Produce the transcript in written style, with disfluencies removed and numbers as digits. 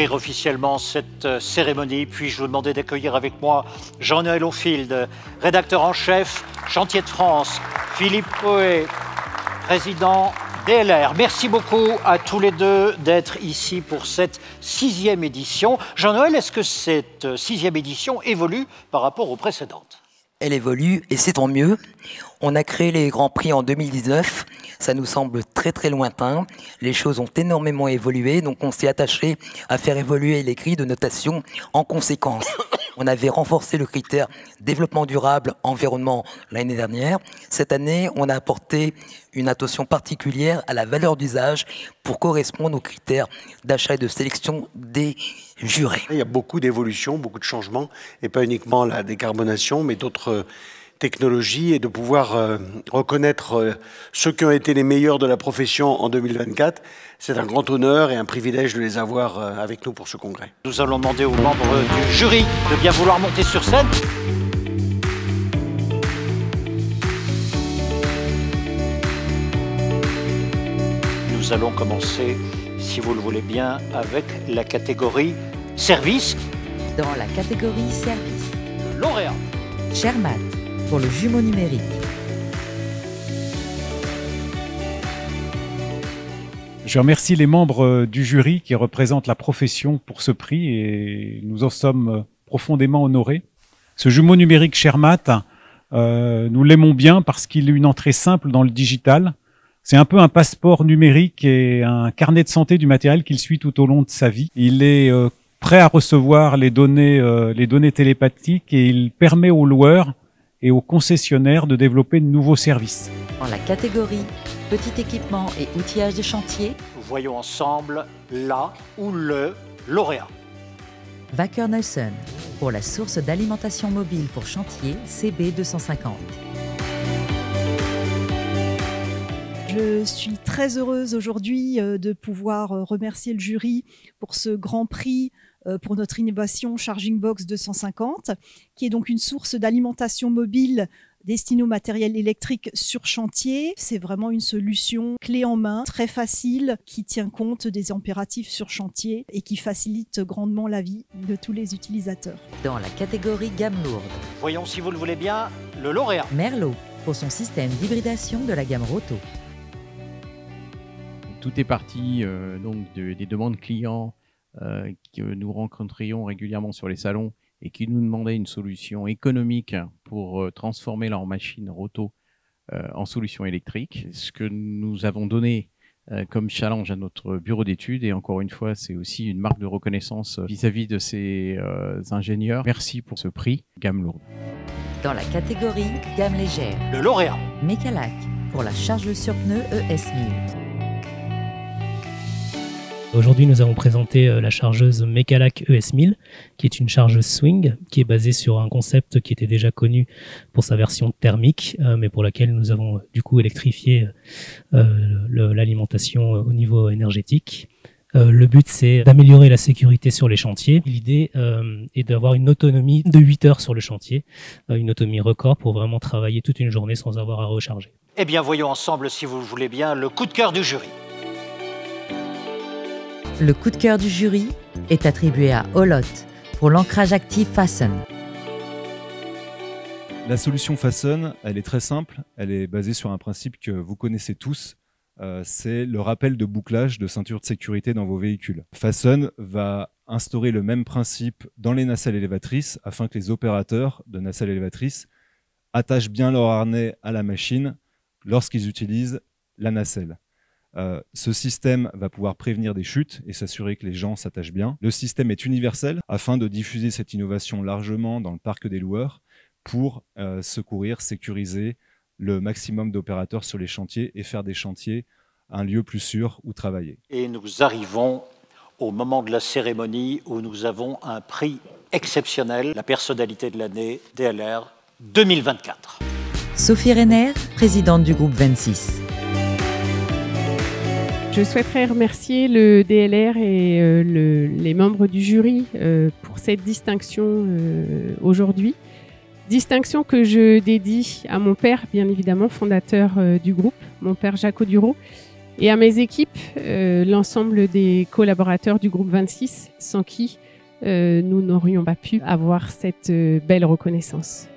ouvrir officiellement cette cérémonie. Puis-je vous demander d'accueillir avec moi Jean-Noël Ofield, rédacteur en chef, Chantier de France, Philippe Poët, président DLR. Merci beaucoup à tous les deux d'être ici pour cette 6e édition. Jean-Noël, est-ce que cette 6e édition évolue par rapport aux précédentes? Elle évolue et c'est tant mieux. On a créé les Grands Prix en 2019. Ça nous semble très très lointain. Les choses ont énormément évolué, donc on s'est attaché à faire évoluer les grilles de notation en conséquence. On avait renforcé le critère développement durable, environnement l'année dernière. Cette année, on a apporté une attention particulière à la valeur d'usage pour correspondre aux critères d'achat et de sélection des jurés. Il y a beaucoup d'évolutions, beaucoup de changements, et pas uniquement la décarbonation, mais d'autres technologies, et de pouvoir reconnaître ceux qui ont été les meilleurs de la profession en 2024. C'est un grand honneur et un privilège de les avoir avec nous pour ce congrès. Nous allons demander aux membres du jury de bien vouloir monter sur scène. Nous allons commencer, si vous le voulez bien, avec la catégorie service. Dans la catégorie service, Le lauréat. Shermat pour le jumeau numérique. Je remercie les membres du jury qui représentent la profession pour ce prix et nous en sommes profondément honorés. Ce jumeau numérique Shermat, nous l'aimons bien parce qu'il a une entrée simple dans le digital. C'est un peu un passeport numérique et un carnet de santé du matériel qu'il suit tout au long de sa vie. Il est prêt à recevoir les données télépathiques et il permet aux loueurs et aux concessionnaires de développer de nouveaux services. Dans la catégorie petit équipement et outillage de chantier, Voyons ensemble la ou le lauréat. Wacker Neuson pour la source d'alimentation mobile pour chantier CB250. Je suis très heureuse aujourd'hui de pouvoir remercier le jury pour ce grand prix pour notre innovation Charging Box 250, qui est donc une source d'alimentation mobile destinée au matériel électrique sur chantier. C'est vraiment une solution clé en main, très facile, qui tient compte des impératifs sur chantier et qui facilite grandement la vie de tous les utilisateurs. Dans la catégorie gamme lourde, Voyons, si vous le voulez bien, le lauréat. Merlot pour son système d'hybridation de la gamme Roto. Tout est parti donc des demandes clients que nous rencontrions régulièrement sur les salons et qui nous demandaient une solution économique pour transformer leur machine Roto en solution électrique. Ce que nous avons donné comme challenge à notre bureau d'études, et encore une fois, c'est aussi une marque de reconnaissance vis-à-vis de ces ingénieurs. Merci pour ce prix gamme lourde. Dans la catégorie gamme légère, Le lauréat. Mecalac pour la charge sur pneu ES1000. Aujourd'hui, nous avons présenté la chargeuse Mecalac ES1000, qui est une chargeuse swing, qui est basée sur un concept qui était déjà connu pour sa version thermique, mais pour laquelle nous avons du coup électrifié l'alimentation au niveau énergétique. Le but, c'est d'améliorer la sécurité sur les chantiers. L'idée est d'avoir une autonomie de 8 heures sur le chantier, une autonomie record pour vraiment travailler toute une journée sans avoir à recharger. Eh bien, voyons ensemble, si vous le voulez bien, le coup de cœur du jury. Le coup de cœur du jury est attribué à Olot pour l'ancrage actif Fasten. La solution Fasten, elle est très simple. Elle est basée sur un principe que vous connaissez tous. C'est le rappel de bouclage de ceinture de sécurité dans vos véhicules. Fasten va instaurer le même principe dans les nacelles élévatrices afin que les opérateurs de nacelles élévatrices attachent bien leur harnais à la machine lorsqu'ils utilisent la nacelle. Ce système va pouvoir prévenir des chutes et s'assurer que les gens s'attachent bien. Le système est universel afin de diffuser cette innovation largement dans le parc des loueurs pour secourir, sécuriser le maximum d'opérateurs sur les chantiers et faire des chantiers un lieu plus sûr où travailler. Et nous arrivons au moment de la cérémonie où nous avons un prix exceptionnel, la personnalité de l'année DLR 2024. Sophie Renner, présidente du groupe 26. Je souhaiterais remercier le DLR et les membres du jury pour cette distinction aujourd'hui. Distinction que je dédie à mon père, bien évidemment, fondateur du groupe, mon père Jacques Audureau, Et à mes équipes, l'ensemble des collaborateurs du groupe 26, sans qui nous n'aurions pas pu avoir cette belle reconnaissance.